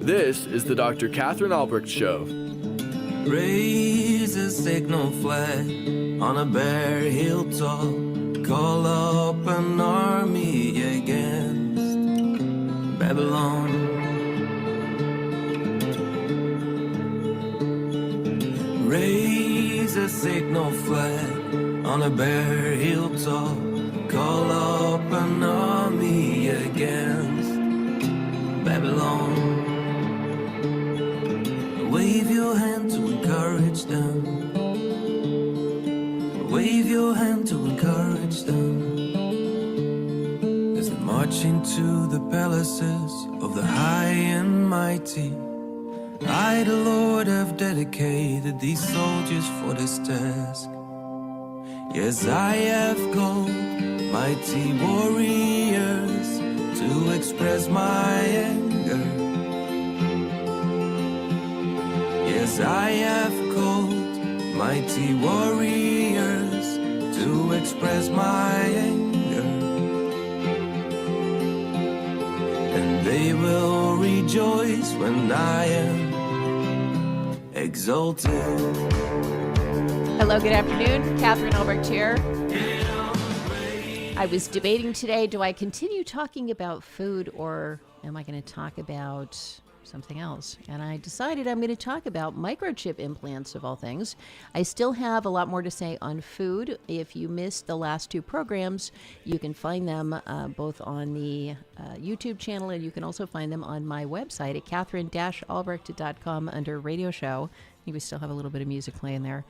This is the Dr. Katherine Albrecht Show. Raise a signal flag on a bare hilltop. Call up an army against Babylon. Raise a signal flag on a bare hilltop. Call up an army against Babylon. Wave your hand to encourage them. Wave your hand to encourage them. As they march into the palaces of the high and mighty. I, the Lord, have dedicated these soldiers for this task. Yes, I have called mighty warriors to express my anger. Yes, I have called mighty warriors to express my anger. And they will rejoice when I am exalted. Hello, good afternoon. Katherine Albrecht here. I was debating today, do I continue talking about food or am I going to talk about something else? And I decided I'm going to talk about microchip implants, of all things. I still have a lot more to say on food. If you missed the last two programs, you can find them both on the YouTube channel, and you can also find them on my website at katherine-albrecht.com under radio show. I think we still have a little bit of music playing there.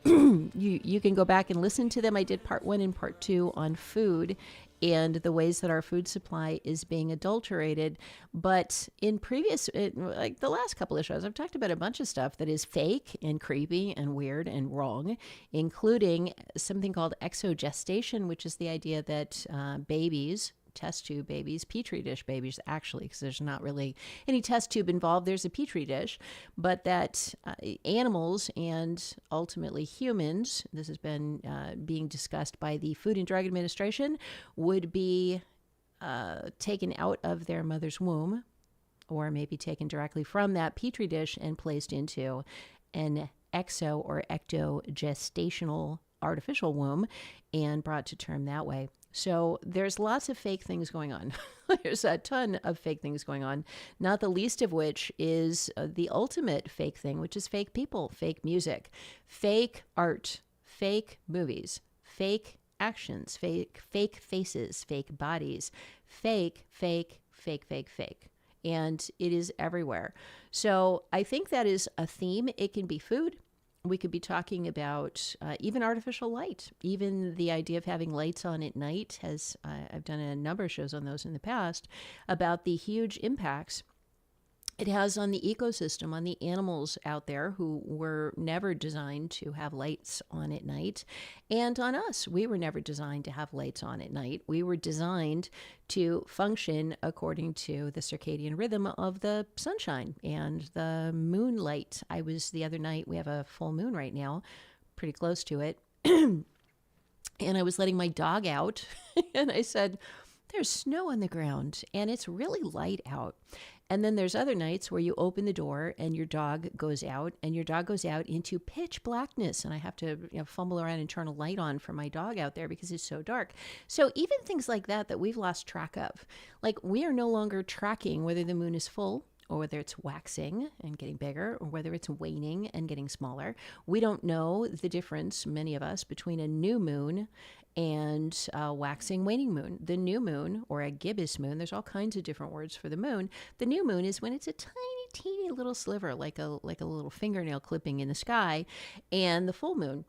You can go back and listen to them. I did part 1 and part 2 on food and the ways that our food supply is being adulterated. But in previous, like the last couple of shows, I've talked about a bunch of stuff that is fake and creepy and weird and wrong, including something called exogestation, which is the idea that babies, test tube babies, petri dish babies, actually, because there's not really any test tube involved. There's a petri dish, but that animals and ultimately humans, this has been being discussed by the Food and Drug Administration, would be taken out of their mother's womb, or maybe taken directly from that petri dish and placed into an exo or ectogestational artificial womb and brought to term that way. So there's lots of fake things going on. There's a ton of fake things going on, not the least of which is the ultimate fake thing, which is fake people, fake music, fake art, fake movies, fake actions, fake faces, fake bodies, fake. And it is everywhere. So I think that is a theme. It can be food. We could be talking about even artificial light, even the idea of having lights on at night. I've done a number of shows on those in the past about the huge impacts it has on the ecosystem, on the animals out there who were never designed to have lights on at night, and on us. We were never designed to have lights on at night. We were designed to function according to the circadian rhythm of the sunshine and the moonlight. The other night, we have a full moon right now, pretty close to it, and I was letting my dog out, and I said, there's snow on the ground, and it's really light out. And then there's other nights where you open the door and your dog goes out, and your dog goes out into pitch blackness. And I have to fumble around and turn a light on for my dog out there because it's so dark. So even things like that we've lost track of, like we are no longer tracking whether the moon is full or whether it's waxing and getting bigger, or whether it's waning and getting smaller. We don't know the difference, many of us, between a new moon and waxing waning moon. The new moon, or a gibbous moon, there's all kinds of different words for the moon. The new moon is when it's a tiny, teeny little sliver, like a little fingernail clipping in the sky. And the full moon,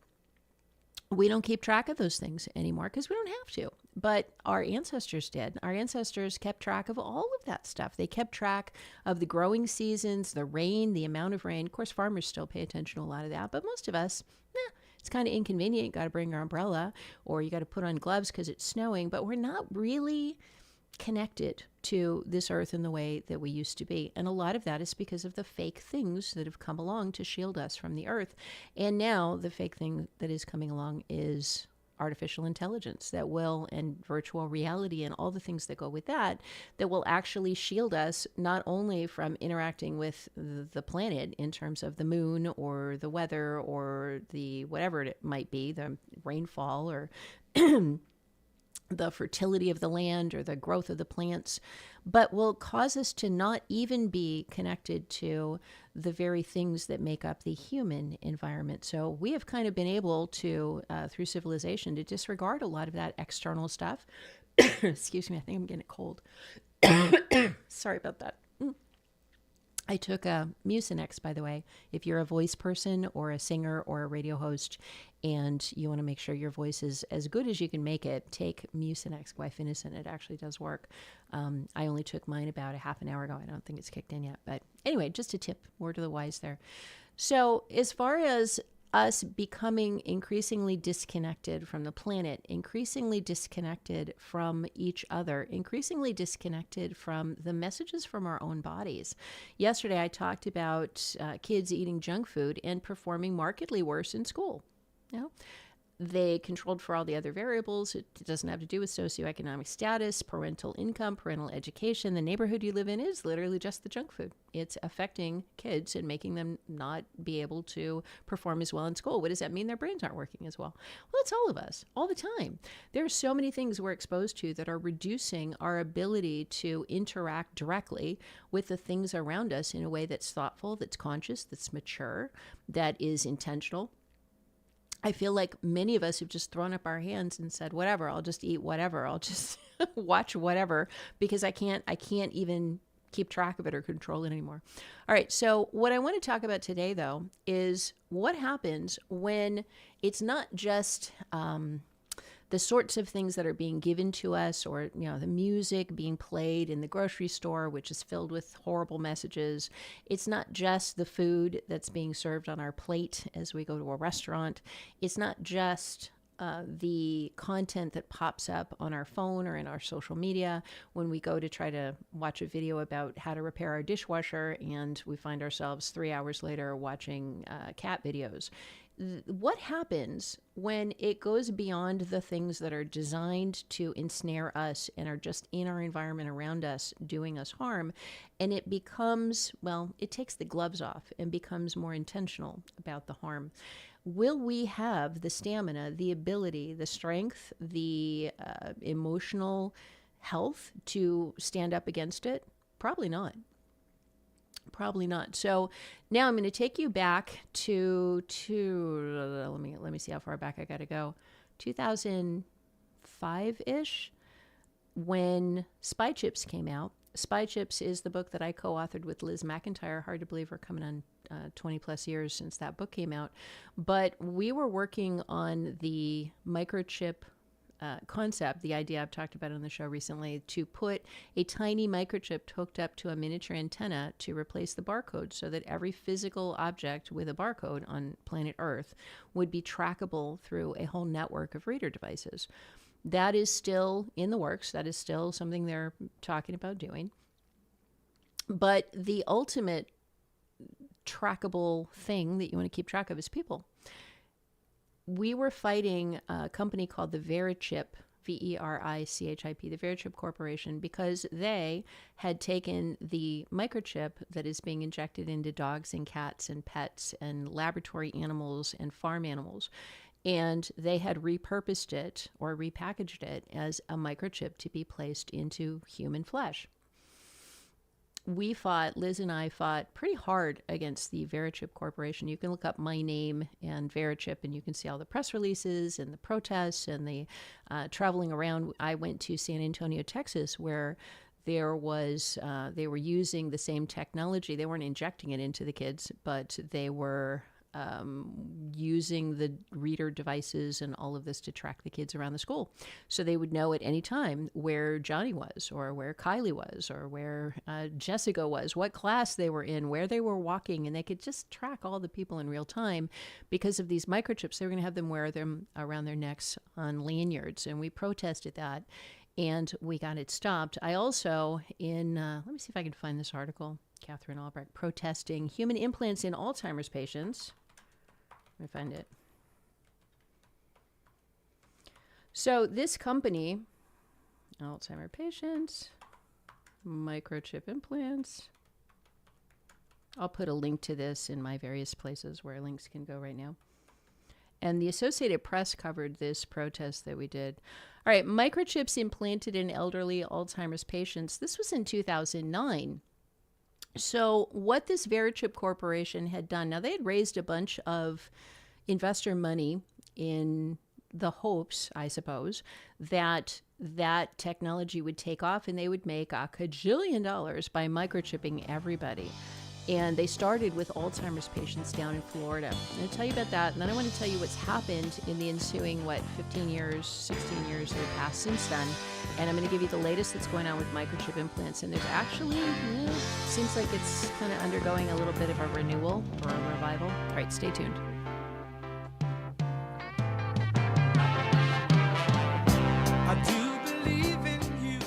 we don't keep track of those things anymore because we don't have to. But our ancestors did. Our ancestors kept track of all of that stuff. They kept track of the growing seasons, the rain, the amount of rain. Of course, farmers still pay attention to a lot of that, but most of us, it's kind of inconvenient. You got to bring your umbrella, or you got to put on gloves because it's snowing, but we're not really connected to this earth in the way that we used to be. And a lot of that is because of the fake things that have come along to shield us from the earth. And now the fake thing that is coming along is artificial intelligence that will, and virtual reality and all the things that go with that, that will actually shield us not only from interacting with the planet in terms of the moon or the weather or the whatever it might be, the rainfall or the fertility of the land or the growth of the plants, but will cause us to not even be connected to the very things that make up the human environment. So we have kind of been able to, through civilization, to disregard a lot of that external stuff. Excuse me, I think I'm getting a cold. Sorry about that. I took a Mucinex, by the way. If you're a voice person or a singer or a radio host and you want to make sure your voice is as good as you can make it, take Mucinex guaifenesin. It actually does work. I only took mine about a half an hour ago. I don't think it's kicked in yet. But anyway, just a tip, word of the wise there. So as far as us becoming increasingly disconnected from the planet, increasingly disconnected from each other, increasingly disconnected from the messages from our own bodies. Yesterday, I talked about kids eating junk food and performing markedly worse in school. You know, they controlled for all the other variables. It doesn't have to do with socioeconomic status, parental income, parental education. The neighborhood you live in is literally just the junk food. It's affecting kids and making them not be able to perform as well in school. What does that mean? Their brains aren't working as well. Well, it's all of us, all the time. There are so many things we're exposed to that are reducing our ability to interact directly with the things around us in a way that's thoughtful, that's conscious, that's mature, that is intentional. I feel like many of us have just thrown up our hands and said, whatever, I'll just eat whatever. I'll just watch whatever because I can't even keep track of it or control it anymore. All right. So what I want to talk about today, though, is what happens when it's not just the sorts of things that are being given to us, or, you know, the music being played in the grocery store, which is filled with horrible messages. It's not just the food that's being served on our plate as we go to a restaurant. It's not just the content that pops up on our phone or in our social media when we go to try to watch a video about how to repair our dishwasher and we find ourselves 3 hours later watching cat videos. What happens when it goes beyond the things that are designed to ensnare us and are just in our environment around us doing us harm, and it becomes, well, it takes the gloves off and becomes more intentional about the harm? Will we have the stamina, the ability, the strength, the emotional health to stand up against it? Probably not. Probably not. So now I'm going to take you back to let me see how far back I got to go. 2005-ish, when Spy Chips came out. Spy Chips is the book that I co-authored with Liz McIntyre. Hard to believe we're coming on 20 plus years since that book came out. But we were working on the microchip concept, the idea I've talked about on the show recently, to put a tiny microchip hooked up to a miniature antenna to replace the barcode so that every physical object with a barcode on planet Earth would be trackable through a whole network of reader devices. That is still in the works. That is still something they're talking about doing. But the ultimate trackable thing that you want to keep track of is people. We were fighting a company called the Verichip, Verichip, the Verichip Corporation, because they had taken the microchip that is being injected into dogs and cats and pets and laboratory animals and farm animals, and they had repurposed it or repackaged it as a microchip to be placed into human flesh. Liz and I fought pretty hard against the Verichip Corporation. You can look up my name and Verichip and you can see all the press releases and the protests and the traveling around. I went to San Antonio, Texas, where there was, they were using the same technology. They weren't injecting it into the kids, but they were using the reader devices and all of this to track the kids around the school. So they would know at any time where Johnny was or where Kylie was or where Jessica was, what class they were in, where they were walking, and they could just track all the people in real time because of these microchips. They were going to have them wear them around their necks on lanyards, and we protested that, and we got it stopped. I also, let me see if I can find this article, Katherine Albrecht, protesting human implants in Alzheimer's patients. Let me find it. So this company, Alzheimer patients, microchip implants. I'll put a link to this in my various places where links can go right now. And the Associated Press covered this protest that we did. All right, microchips implanted in elderly Alzheimer's patients. This was in 2009. So what this Verichip Corporation had done, now they had raised a bunch of investor money in the hopes, I suppose, that that technology would take off and they would make a cajillion dollars by microchipping everybody. And they started with Alzheimer's patients down in Florida. I'm going to tell you about that, and then I want to tell you what's happened in the ensuing, 15 years, 16 years that have passed since then. And I'm going to give you the latest that's going on with microchip implants. And there's actually, seems like it's kind of undergoing a little bit of a renewal or a revival. All right, stay tuned. I do believe in you.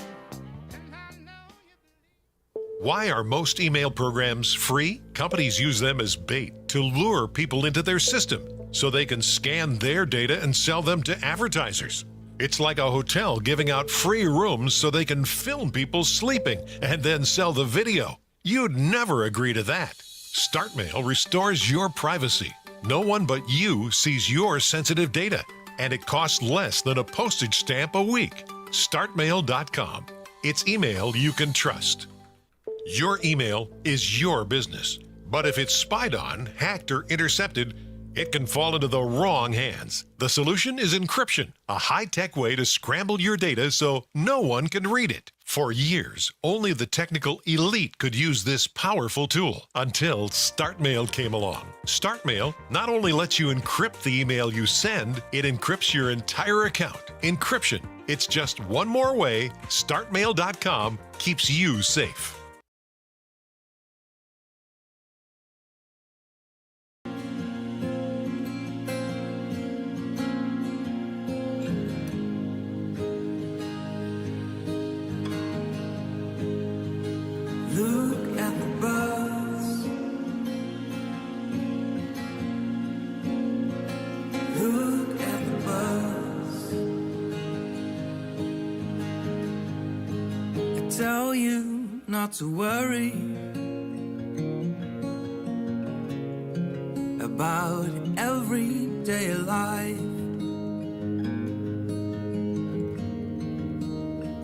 Why are most email programs free? Companies use them as bait to lure people into their system so they can scan their data and sell them to advertisers. It's like a hotel giving out free rooms so they can film people sleeping and then sell the video. You'd never agree to that. StartMail restores your privacy. No one but you sees your sensitive data, and it costs less than a postage stamp a week. StartMail.com. It's email you can trust. Your email is your business, but if it's spied on, hacked, or intercepted, it can fall into the wrong hands. The solution is encryption, a high-tech way to scramble your data so no one can read it. For years, only the technical elite could use this powerful tool until StartMail came along. StartMail not only lets you encrypt the email you send, it encrypts your entire account. Encryption. It's just one more way StartMail.com keeps you safe. Look at the birds. Look at the birds. I tell you not to worry about everyday life.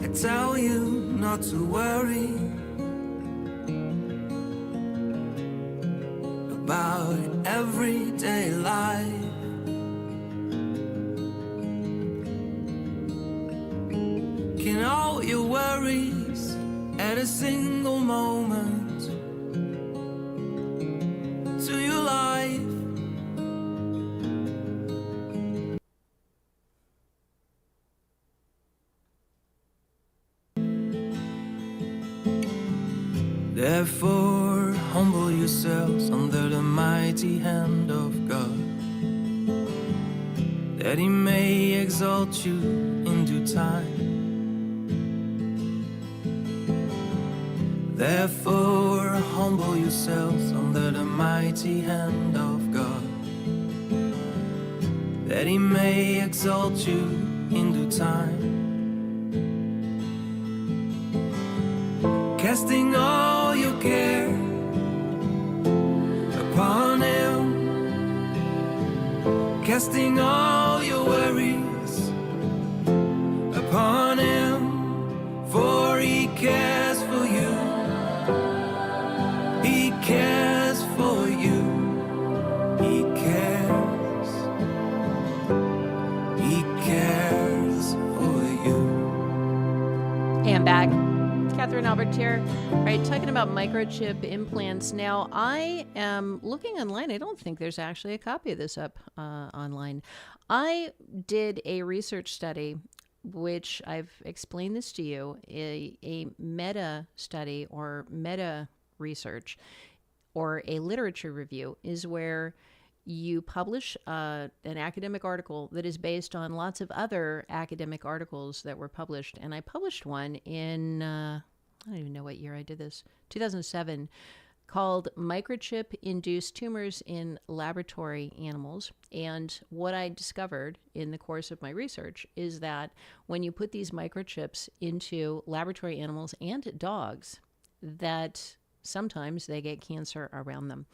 I tell you not to worry about everyday life. Can all your worries add a single moment to your life? Therefore, humble yourselves under the mighty hand of God, that He may exalt you in due time. Therefore, humble yourselves under the mighty hand of God, that He may exalt you in due time. Casting all your care upon Him, casting all your worries upon Him, for He cares for you. He cares for you. He cares. He cares for you. And back. Katherine Albrecht here. All right, talking about microchip implants. Now, I am looking online. I don't think there's actually a copy of this up online. I did a research study, which I've explained this to you, a meta study or meta research or a literature review is where you publish an academic article that is based on lots of other academic articles that were published. And I published one in, I don't even know what year I did this, 2007, called Microchip-Induced Tumors in Laboratory Animals. And what I discovered in the course of my research is that when you put these microchips into laboratory animals and dogs, that sometimes they get cancer around them.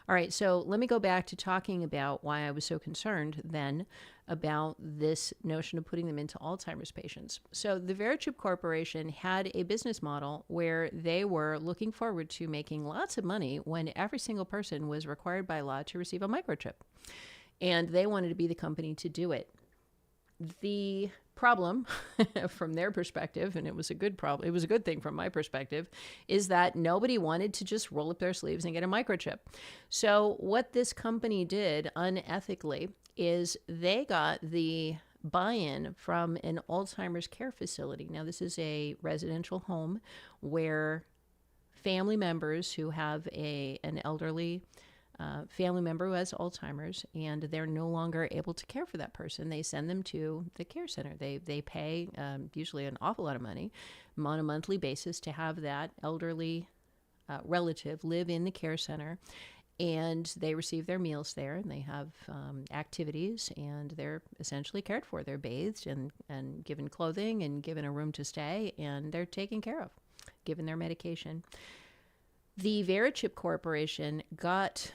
All right, so let me go back to talking about why I was so concerned then about this notion of putting them into Alzheimer's patients. So the Verichip Corporation had a business model where they were looking forward to making lots of money when every single person was required by law to receive a microchip. And they wanted to be the company to do it. The problem from their perspective, and it was a good problem, it was a good thing from my perspective, is that nobody wanted to just roll up their sleeves and get a microchip. So what this company did unethically is they got the buy-in from an Alzheimer's care facility. Now, this is a residential home where family members who have an elderly family member who has Alzheimer's and they're no longer able to care for that person, they send them to the care center. They pay usually an awful lot of money on a monthly basis to have that elderly relative live in the care center, and they receive their meals there, and they have activities, and they're essentially cared for. They're bathed and given clothing and given a room to stay, and they're taken care of, given their medication. The Verichip Corporation got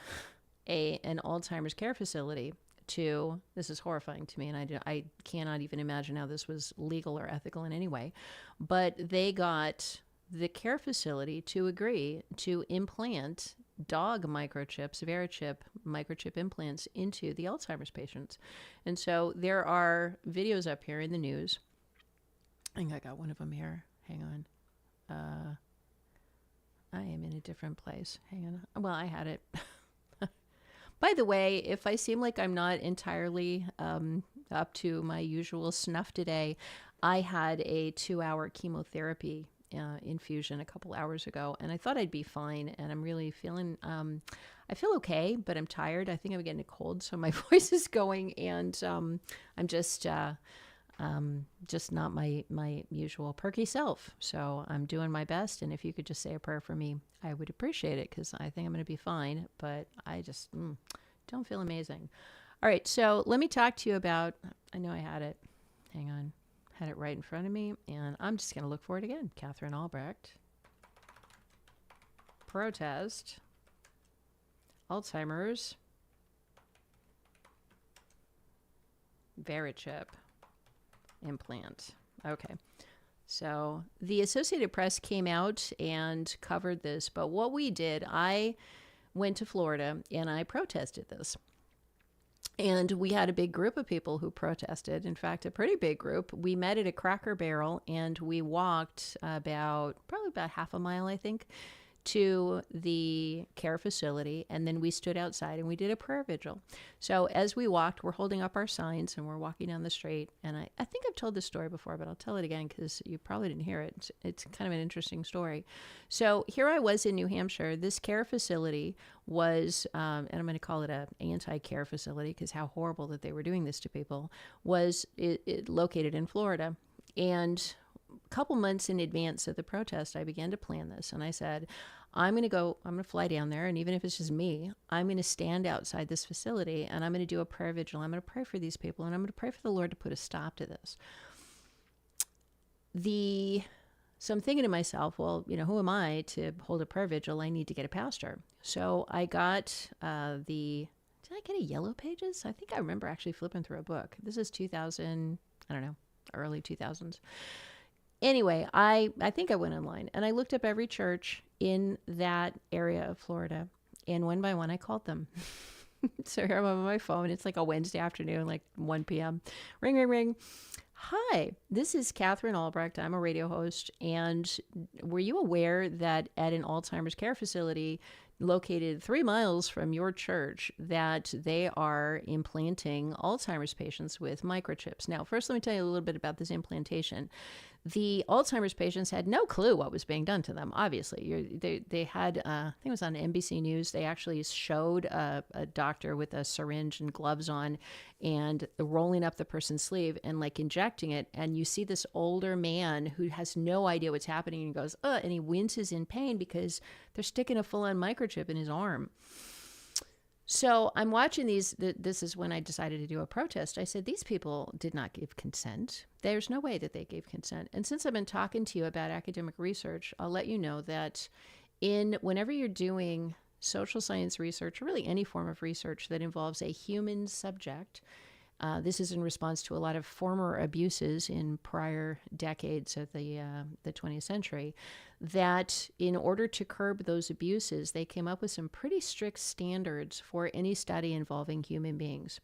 an Alzheimer's care facility to, this is horrifying to me, and I cannot even imagine how this was legal or ethical in any way, but they got the care facility to agree to implant dog microchips, Verichip microchip implants into the Alzheimer's patients. And so there are videos up here in the news. I think I got one of them here. Hang on. I am in a different place. Hang on. Well, I had it. By the way, if I seem like I'm not entirely up to my usual snuff today, I had a 2-hour chemotherapy infusion a couple hours ago, and I thought I'd be fine, and I'm really feeling, I feel okay, but I'm tired. I think I'm getting a cold, so my voice is going, and I'm just not my usual perky self. So I'm doing my best, and if you could just say a prayer for me, I would appreciate it, because I think I'm going to be fine, but I just don't feel amazing. All right, so let me talk to you about, I know I had it, hang on, had it right in front of me, and I'm just going to look for it again. Katherine Albrecht. Protest. Alzheimer's. Verichip implant. Okay. So the Associated Press came out and covered this, but what we did, I went to Florida and I protested this. And we had a big group of people who protested. In fact, a pretty big group. We met at a Cracker Barrel and we walked probably about half a mile, I think, to the care facility, and then we stood outside and we did a prayer vigil. So as we walked, we're holding up our signs and we're walking down the street, and I think I've told this story before, but I'll tell it again because you probably didn't hear it. It's kind of an interesting story. So here I was in New Hampshire. This care facility was, and I'm going to call it an anti-care facility because how horrible that they were doing this to people, was it located in Florida. And couple months in advance of the protest, I began to plan this. And I said, I'm going to fly down there. And even if it's just me, I'm going to stand outside this facility and I'm going to do a prayer vigil. I'm going to pray for these people and I'm going to pray for the Lord to put a stop to this. So I'm thinking to myself, well, who am I to hold a prayer vigil? I need to get a pastor. So I got did I get a Yellow Pages? I think I remember actually flipping through a book. This is 2000, I don't know, early 2000s. Anyway, I think I went online and I looked up every church in that area of Florida, and one by one I called them. So here I'm on my phone. It's like a Wednesday afternoon, like 1 p.m. Ring, ring, ring. Hi, this is Katherine Albrecht. I'm a radio host. And were you aware that at an Alzheimer's care facility located 3 miles from your church that they are implanting Alzheimer's patients with microchips? Now, first, let me tell you a little bit about this implantation. The Alzheimer's patients had no clue what was being done to them, obviously. They had, I think it was on NBC News, they actually showed a doctor with a syringe and gloves on and rolling up the person's sleeve and like injecting it. And you see this older man who has no idea what's happening and goes, and he winces in pain because they're sticking a full-on microchip in his arm. So I'm watching these. This is when I decided to do a protest. I said, these people did not give consent. There's no way that they gave consent. And since I've been talking to you about academic research, I'll let you know that whenever you're doing social science research, or really any form of research that involves a human subject, this is in response to a lot of former abuses in prior decades of the 20th century, that in order to curb those abuses, they came up with some pretty strict standards for any study involving human beings.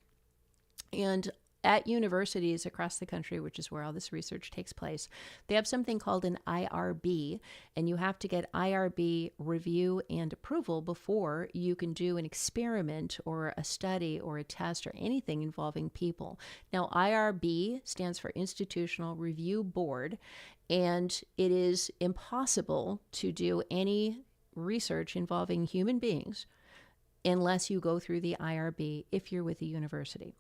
And at universities across the country, which is where all this research takes place, they have something called an IRB, and you have to get IRB review and approval before you can do an experiment or a study or a test or anything involving people. Now, IRB stands for Institutional Review Board, and it is impossible to do any research involving human beings unless you go through the IRB if you're with a university.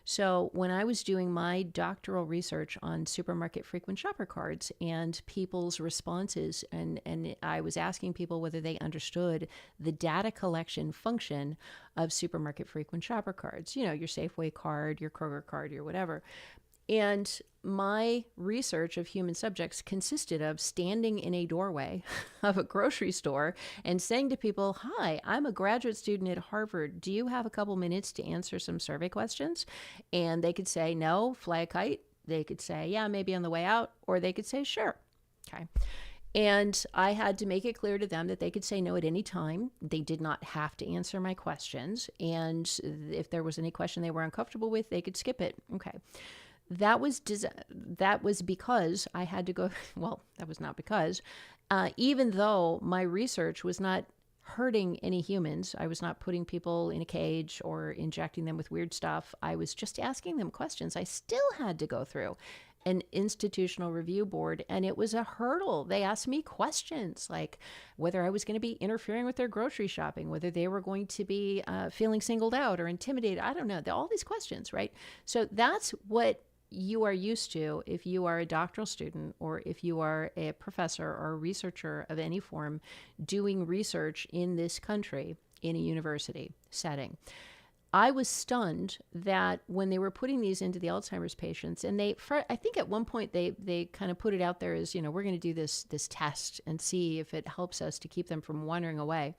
So when I was doing my doctoral research on supermarket frequent shopper cards and people's responses, and I was asking people whether they understood the data collection function of supermarket frequent shopper cards, your Safeway card, your Kroger card, your whatever. And my research of human subjects consisted of standing in a doorway of a grocery store and saying to people, "Hi, I'm a graduate student at Harvard. Do you have a couple minutes to answer some survey questions?" And they could say, "No, fly a kite." They could say, "Yeah, maybe on the way out." Or they could say, "Sure." Okay. And I had to make it clear to them that they could say no at any time. They did not have to answer my questions. And if there was any question they were uncomfortable with, they could skip it. Okay. That was because I had to go, well, that was not because, even though my research was not hurting any humans, I was not putting people in a cage or injecting them with weird stuff, I was just asking them questions. I still had to go through an institutional review board, and it was a hurdle. They asked me questions like whether I was going to be interfering with their grocery shopping, whether they were going to be feeling singled out or intimidated. I don't know. All these questions, right? So that's what you are used to if you are a doctoral student or if you are a professor or a researcher of any form doing research in this country in a university setting. I was stunned that when they were putting these into the Alzheimer's patients, and I think at one point they kind of put it out there as, we're going to do this test and see if it helps us to keep them from wandering away.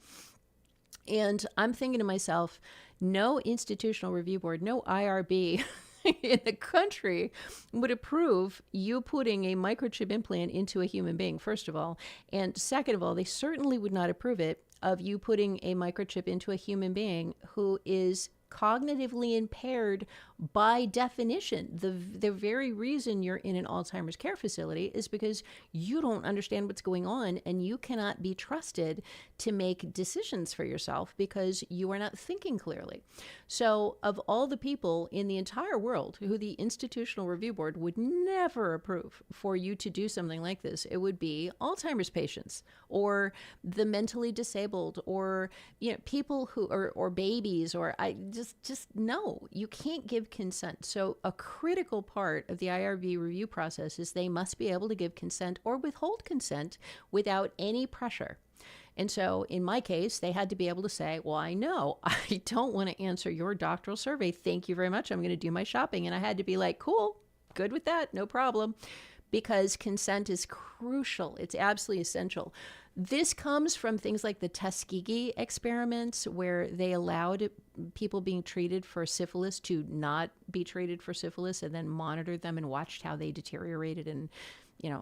And I'm thinking to myself, no institutional review board, no IRB in the country would approve you putting a microchip implant into a human being, first of all. And second of all, they certainly would not approve it of you putting a microchip into a human being who is cognitively impaired by definition. The very reason you're in an Alzheimer's care facility is because you don't understand what's going on and you cannot be trusted to make decisions for yourself because you are not thinking clearly. So of all the people in the entire world who the Institutional Review Board would never approve for you to do something like this, it would be Alzheimer's patients or the mentally disabled or people who or babies or just no, you can't give consent. So a critical part of the IRB review process is they must be able to give consent or withhold consent without any pressure. And so in my case, they had to be able to say, well, I know I don't want to answer your doctoral survey. Thank you very much. I'm going to do my shopping. And I had to be like, cool, good with that. No problem. Because consent is crucial. It's absolutely essential. This comes from things like the Tuskegee experiments, where they allowed people being treated for syphilis to not be treated for syphilis and then monitored them and watched how they deteriorated and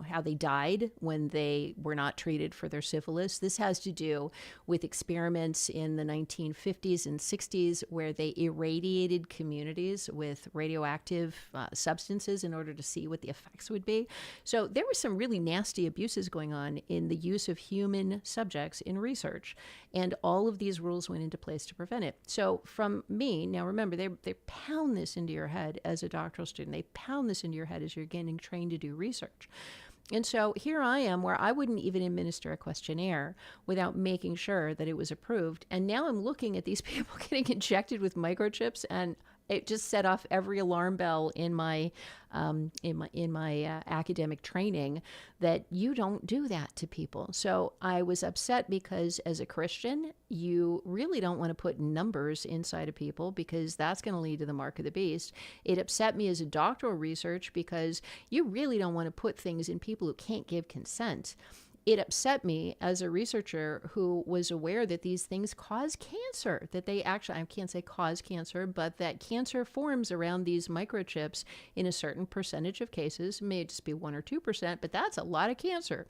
how they died when they were not treated for their syphilis. This has to do with experiments in the 1950s and 60s where they irradiated communities with radioactive substances in order to see what the effects would be. So there were some really nasty abuses going on in the use of human subjects in research, and all of these rules went into place to prevent it. So from me, now remember, they pound this into your head as a doctoral student. They pound this into your head as you're getting trained to do research. And so here I am, where I wouldn't even administer a questionnaire without making sure that it was approved. And now I'm looking at these people getting injected with microchips, and it just set off every alarm bell in my academic training that you don't do that to people. So I was upset because as a Christian, you really don't want to put numbers inside of people because that's going to lead to the mark of the beast. It upset me as a doctoral research because you really don't want to put things in people who can't give consent. It upset me as a researcher who was aware that these things cause cancer, that they actually, I can't say cause cancer, but that cancer forms around these microchips in a certain percentage of cases. It may just be 1 or 2%, but that's a lot of cancer.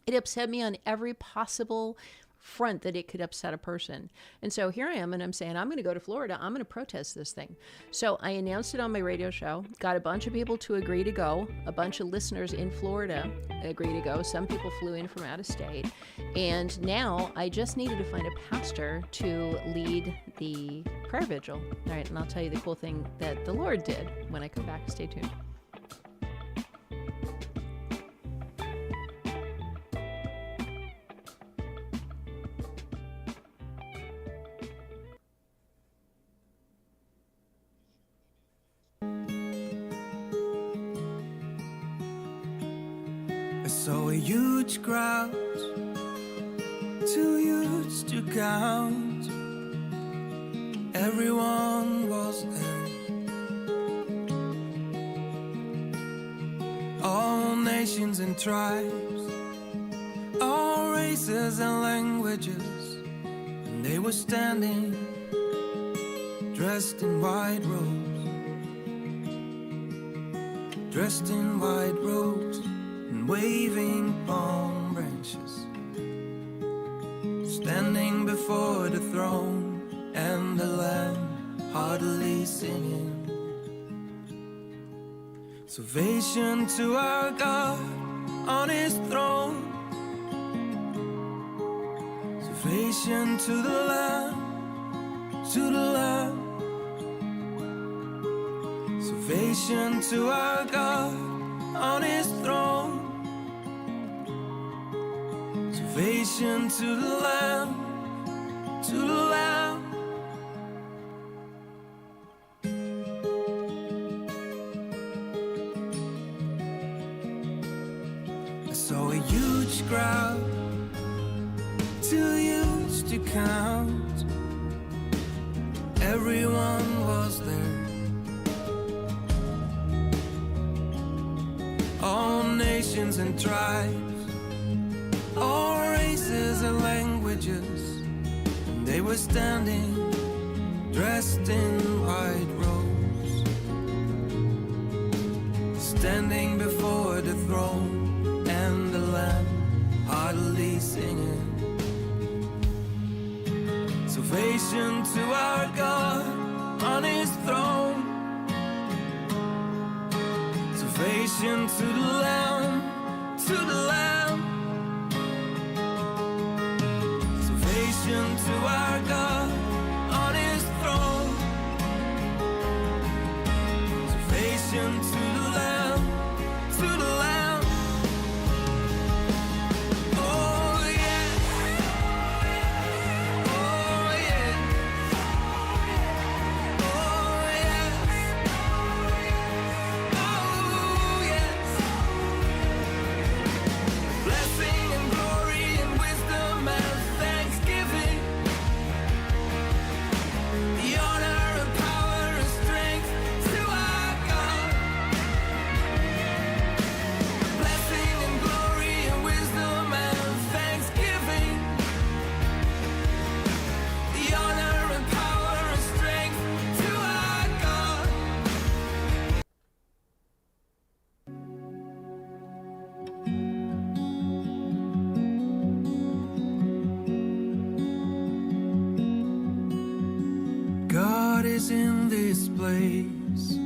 It upset me on every possible front that it could upset a person. And so here I am, and I'm saying, I'm going to go to Florida. I'm going to protest this thing. So I announced it on my radio show, got a bunch of people to agree to go. A bunch of listeners in Florida agree to go. Some people flew in from out of state. And now I just needed to find a pastor to lead the prayer vigil. All right, and I'll tell you the cool thing that the Lord did when I come back. Stay tuned. I saw a huge crowd, too huge to count. Everyone was there. All nations and tribes, all races and languages. And they were standing, dressed in white robes. Dressed in white robes and waving palm branches, standing before the throne and the Lamb, heartily singing. Salvation to our God on His throne. Salvation to the Lamb, to the Lamb. Salvation to our God on His throne. Salvation to the Lamb, to the Lamb. I saw a huge crowd, too huge to count. Everyone was there. All nations and tribes, all races and languages. And they were standing, dressed in white robes, standing before the throne and the Lamb, heartily singing. Salvation to our God on His throne. Salvation to the Lamb, to the Lamb. Salvation to our God on His throne. Salvation to the Lamb, to the Lamb. Oh yes, oh yes, oh yes, oh yes. Blessing and glory and wisdom and thanksgiving, the honor and power and strength to our God. Blessing and glory and wisdom and thanksgiving, the honor and power and strength to our God. God is in this place,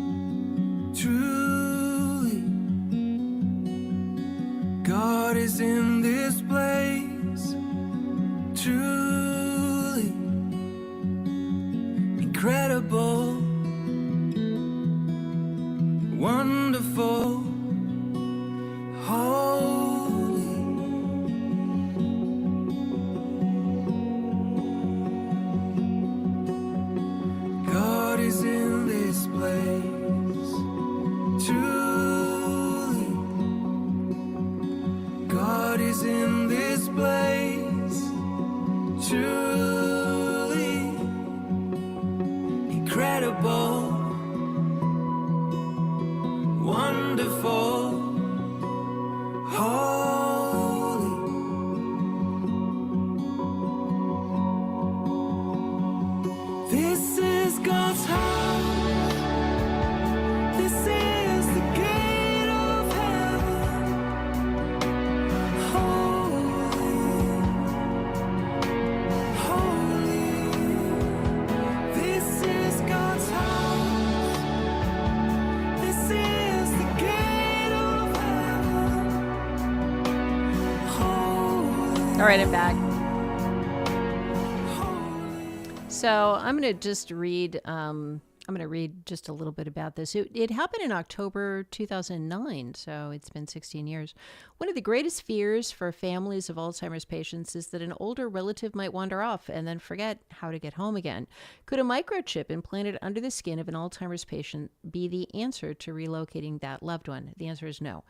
truly. God is in this place, truly. Incredible, wonderful, holy. This is God's house. This is the gate of heaven. Holy, holy. This is God's house. This is the gate of heaven. Holy. All right, I'm back. So I'm going to just read. I'm going to read just a little bit about this. It happened in October 2009, so it's been 16 years. One of the greatest fears for families of Alzheimer's patients is that an older relative might wander off and then forget how to get home again. Could a microchip implanted under the skin of an Alzheimer's patient be the answer to relocating that loved one? The answer is no.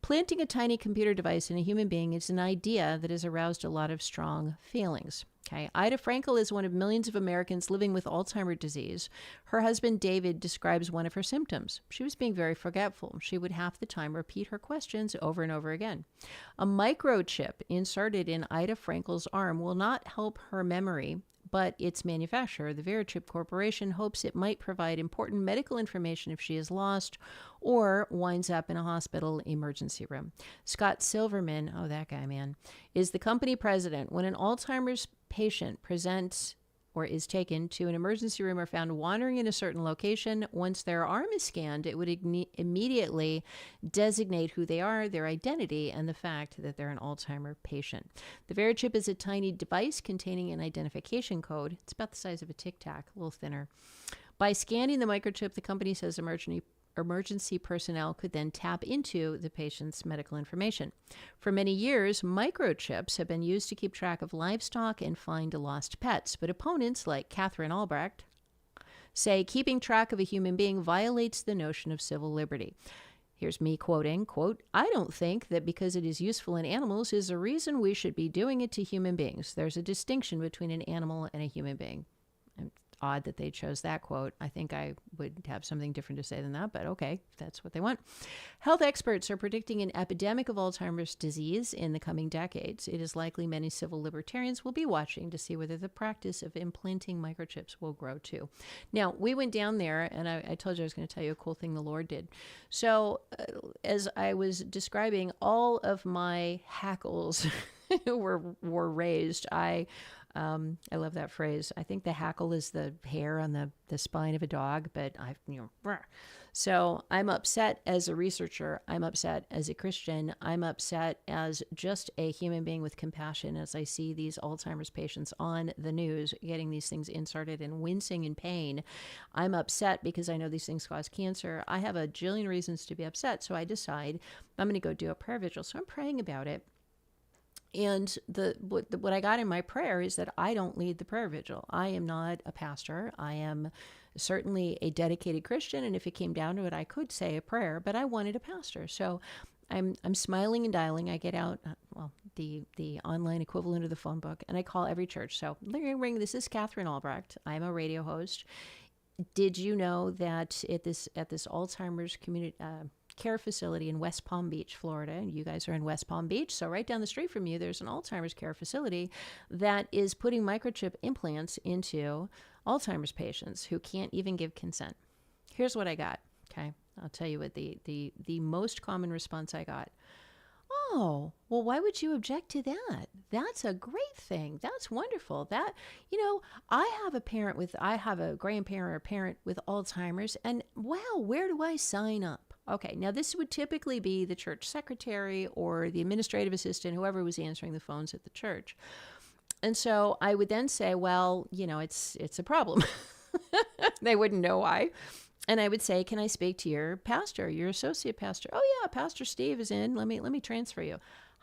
Planting a tiny computer device in a human being is an idea that has aroused a lot of strong feelings. Okay. Ida Frankel is one of millions of Americans living with Alzheimer's disease. Her husband, David, describes one of her symptoms. She was being very forgetful. She would half the time repeat her questions over and over again. A microchip inserted in Ida Frankel's arm will not help her memory, but its manufacturer, the Verichip Corporation, hopes it might provide important medical information if she is lost or winds up in a hospital emergency room. Scott Silverman, oh, that guy, man, is the company president. When an Alzheimer's patient presents or is taken to an emergency room or found wandering in a certain location, once their arm is scanned, it would immediately designate who they are, their identity, and the fact that they're an Alzheimer's patient. The Verichip is a tiny device containing an identification code. It's about the size of a Tic Tac, a little thinner. By scanning the microchip, the company says emergency personnel could then tap into the patient's medical information. For many years, microchips have been used to keep track of livestock and find lost pets, but opponents like Katherine Albrecht say keeping track of a human being violates the notion of civil liberty. Here's me quoting, quote, "I don't think that because it is useful in animals is a reason we should be doing it to human beings. There's a distinction between an animal and a human being." Odd that they chose that quote. I think I would have something different to say than that, but okay, that's what they want. Health experts are predicting an epidemic of Alzheimer's disease in the coming decades. It is likely many civil libertarians will be watching to see whether the practice of implanting microchips will grow too. Now, we went down there, and I told you I was going to tell you a cool thing the Lord did. So as I was describing, all of my hackles were raised. I love that phrase. I think the hackle is the hair on the spine of a dog, but so I'm upset as a researcher. I'm upset as a Christian. I'm upset as just a human being with compassion as I see these Alzheimer's patients on the news getting these things inserted and wincing in pain. I'm upset because I know these things cause cancer. I have a jillion reasons to be upset, so I decide I'm going to go do a prayer vigil. So I'm praying about it. And what I got in my prayer is that I don't lead the prayer vigil. I am not a pastor. I am certainly a dedicated Christian, and if it came down to it, I could say a prayer, but I wanted a pastor. So I'm smiling and dialing. I get out, the online equivalent of the phone book, and I call every church. So ring. This is Katherine Albrecht. I'm a radio host. Did you know that at this Alzheimer's community care facility in West Palm Beach, Florida, and you guys are in West Palm Beach, so right down the street from you, there's an Alzheimer's care facility that is putting microchip implants into Alzheimer's patients who can't even give consent. Here's what I got, okay? I'll tell you what the most common response I got. Oh, well, why would you object to that? That's a great thing. That's wonderful. That, I have a grandparent or parent with Alzheimer's, and wow, where do I sign up? Okay, now this would typically be the church secretary or the administrative assistant, whoever was answering the phones at the church. And so I would then say, well, it's a problem. They wouldn't know why. And I would say, can I speak to your pastor, your associate pastor? Oh yeah, Pastor Steve is in. Let me transfer you.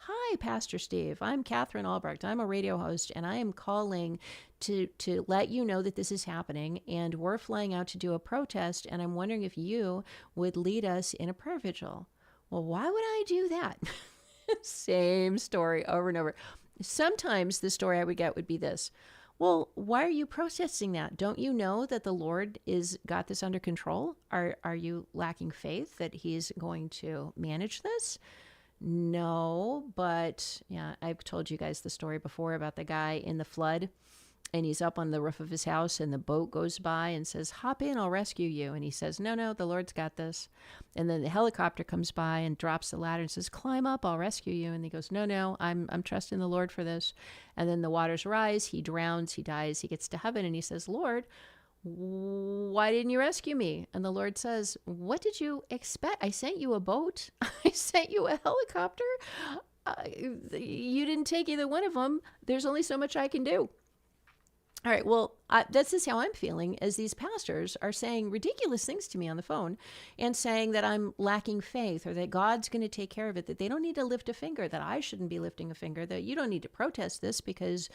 Hi, Pastor Steve. I'm Katherine Albrecht. I'm a radio host, and I am calling to let you know that this is happening, and we're flying out to do a protest, and I'm wondering if you would lead us in a prayer vigil. Well, why would I do that? Same story over and over. Sometimes the story I would get would be this. Well, why are you protesting that? Don't you know that the Lord got this under control? Are you lacking faith that he's going to manage this? No, but yeah, I've told you guys the story before about the guy in the flood and he's up on the roof of his house, and the boat goes by and says, hop in, I'll rescue you. And he says, no, the Lord's got this. And then the helicopter comes by and drops the ladder and says, climb up, I'll rescue you. And he goes, no, I'm trusting the Lord for this. And then the waters rise, he drowns, he dies, he gets to heaven, and he says, Lord, why didn't you rescue me? And the Lord says, what did you expect? I sent you a boat. I sent you a helicopter. You didn't take either one of them. There's only so much I can do. All right, well, this is how I'm feeling as these pastors are saying ridiculous things to me on the phone and saying that I'm lacking faith or that God's going to take care of it, that they don't need to lift a finger, that I shouldn't be lifting a finger, that you don't need to protest this because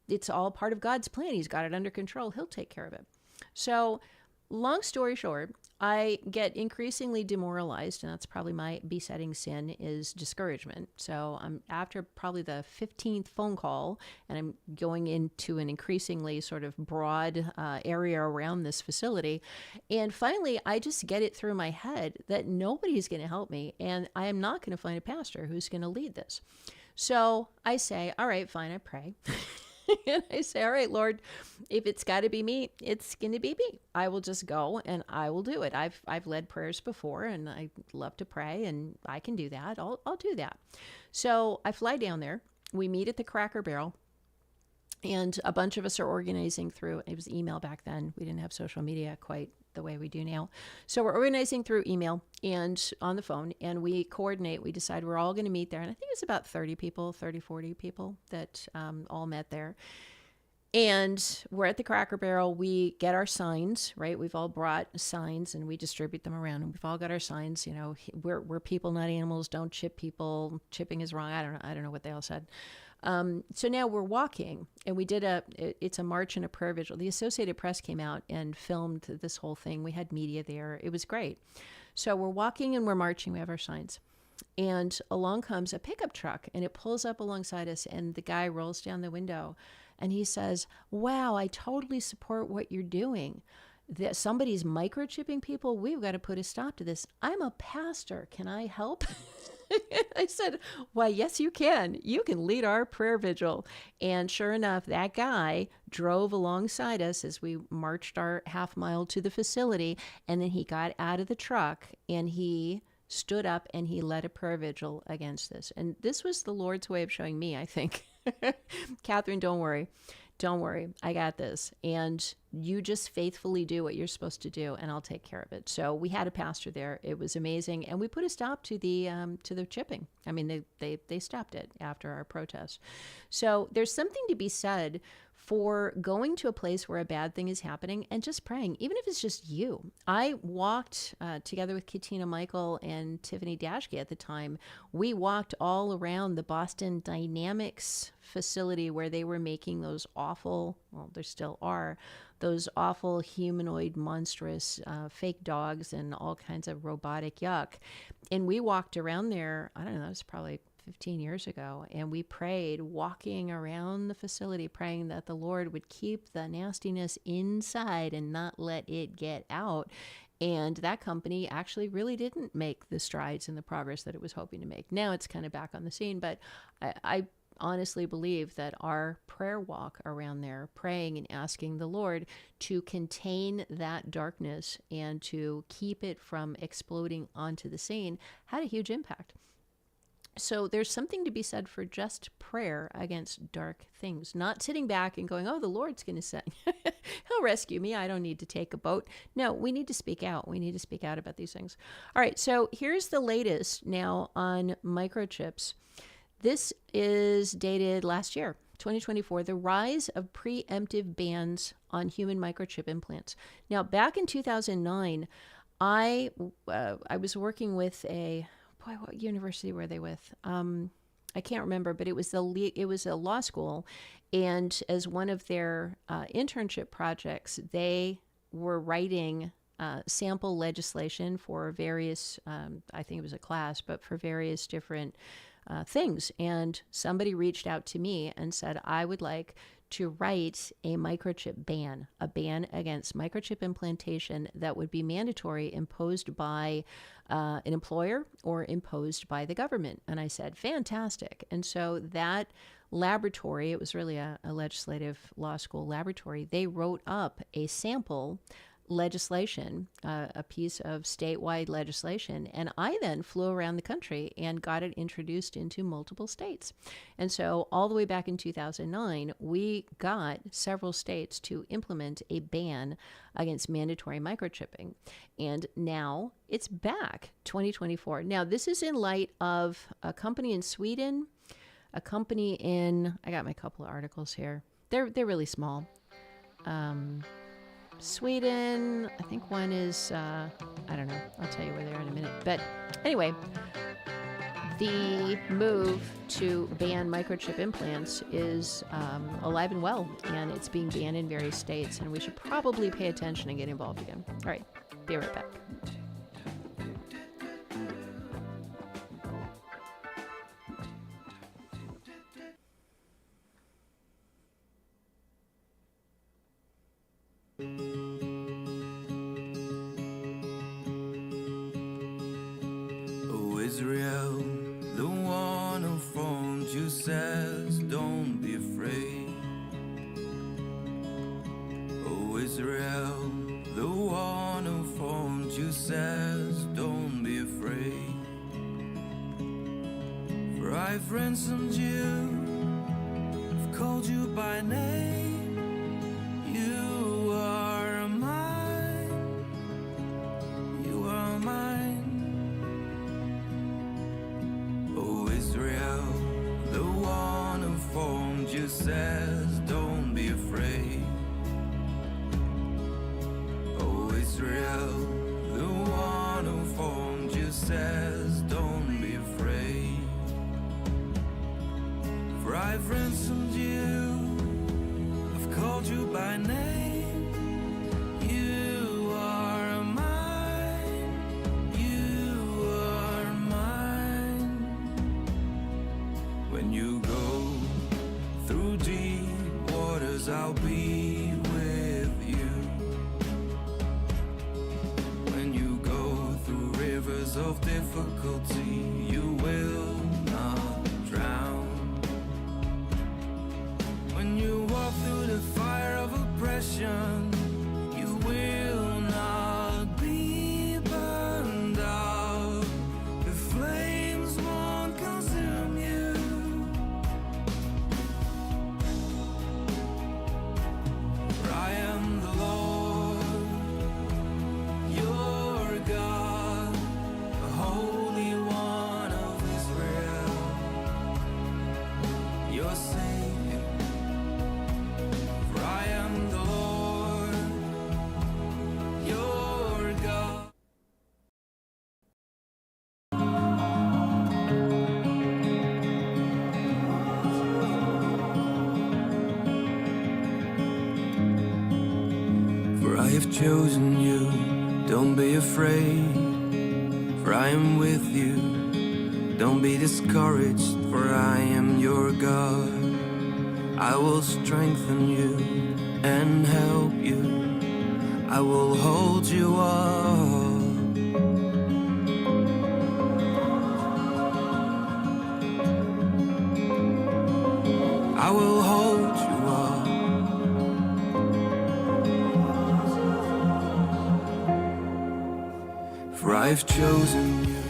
it's all part of God's plan. He's got it under control. He'll take care of it. So long story short, I get increasingly demoralized, and that's probably my besetting sin is discouragement. So I'm after probably the 15th phone call, and I'm going into an increasingly sort of broad area around this facility. And finally, I just get it through my head that nobody's going to help me, and I am not going to find a pastor who's going to lead this. So I say, all right, fine, I pray. And I say, all right, Lord, if it's got to be me, it's going to be me. I will just go and I will do it. I've led prayers before, and I love to pray, and I can do that. I'll do that. So I fly down there. We meet at the Cracker Barrel, and a bunch of us are organizing through, it was email back then. We didn't have social media quite the way we do now. So we're organizing through email and on the phone, and we coordinate. We decide we're all going to meet there. And I think it's about 40 people that all met there. And we're at the Cracker Barrel. We get our signs, right? We've all brought signs and we distribute them around, and we've all got our signs. You know, we're people, not animals. Don't chip people. Chipping is wrong. I don't know what they all said. So now we're walking, and we did it's a march and a prayer vigil. The Associated Press came out and filmed this whole thing. We had media there. It was great. So we're walking and we're marching. We have our signs. And along comes a pickup truck, and it pulls up alongside us, and the guy rolls down the window and he says, wow, I totally support what you're doing. That somebody's microchipping people. We've got to put a stop to this. I'm a pastor. Can I help? I said, why, yes, you can. You can lead our prayer vigil. And sure enough, that guy drove alongside us as we marched our half mile to the facility. And then he got out of the truck and he stood up and he led a prayer vigil against this. And this was the Lord's way of showing me, I think, Katherine, don't worry. Don't worry, I got this. And you just faithfully do what you're supposed to do, and I'll take care of it. So we had a pastor there. It was amazing. And we put a stop to the chipping. I mean, they stopped it after our protest. So there's something to be said for going to a place where a bad thing is happening and just praying, even if it's just you. I walked together with Katina Michael and Tiffany Dashke at the time. We walked all around the Boston Dynamics facility where they were making those awful, well, there still are, those awful humanoid, monstrous fake dogs and all kinds of robotic yuck. And we walked around there, I don't know, it was probably 15 years ago, and we prayed, walking around the facility, praying that the Lord would keep the nastiness inside and not let it get out. And that company actually really didn't make the strides and the progress that it was hoping to make. Now it's kind of back on the scene, but I honestly believe that our prayer walk around there, praying and asking the Lord to contain that darkness and to keep it from exploding onto the scene, had a huge impact. So there's something to be said for just prayer against dark things, not sitting back and going, oh, the Lord's going to say, he'll rescue me. I don't need to take a boat. No, we need to speak out. We need to speak out about these things. All right. So here's the latest now on microchips. This is dated last year, 2024, the rise of preemptive bans on human microchip implants. Now, back in 2009, I was working with what university were they with? I can't remember, but it was a law school, and as one of their internship projects, they were writing sample legislation for various, I think it was a class, but for various different things. And somebody reached out to me and said, I would like to write a microchip ban, a ban against microchip implantation that would be mandatory, imposed by an employer or imposed by the government. And I said, fantastic. And so that laboratory, it was really a legislative law school laboratory, they wrote up a sample legislation, a piece of statewide legislation, and I then flew around the country and got it introduced into multiple states. And so all the way back in 2009, we got several states to implement a ban against mandatory microchipping. And now it's back, 2024. Now, this is in light of a company in Sweden, a company in, I got my couple of articles here. They're really small. Sweden, I think one is, I don't know, I'll tell you where they are in a minute. But anyway, the move to ban microchip implants is alive and well, and it's being banned in various states, and we should probably pay attention and get involved again. All right, be right back. Oh, Israel, the one who formed you says, don't be afraid. Oh, Israel, the one who formed you says, don't be afraid. For I've ransomed you, I've called you by name. You are mine, you are mine. Oh, Israel, the one who formed you says, don't be afraid. Oh, Israel, the one who formed you says, don't be afraid. For I've ransomed you, I've called you by name. You are mine, you are mine. When you go through deep waters, I'll be with you. When you go through rivers of difficulty, you will not drown. When you walk through the fire of oppression, you will not be burned out. The flames won't consume you. For I am the Lord, your God, the Holy One of Israel, your Savior. For I am the Lord, your God. For I have chosen you, don't be afraid, for I am with you. Don't be discouraged, for I am your God. I will strengthen you and help you. I will hold you up. I will hold you up. For I've chosen you.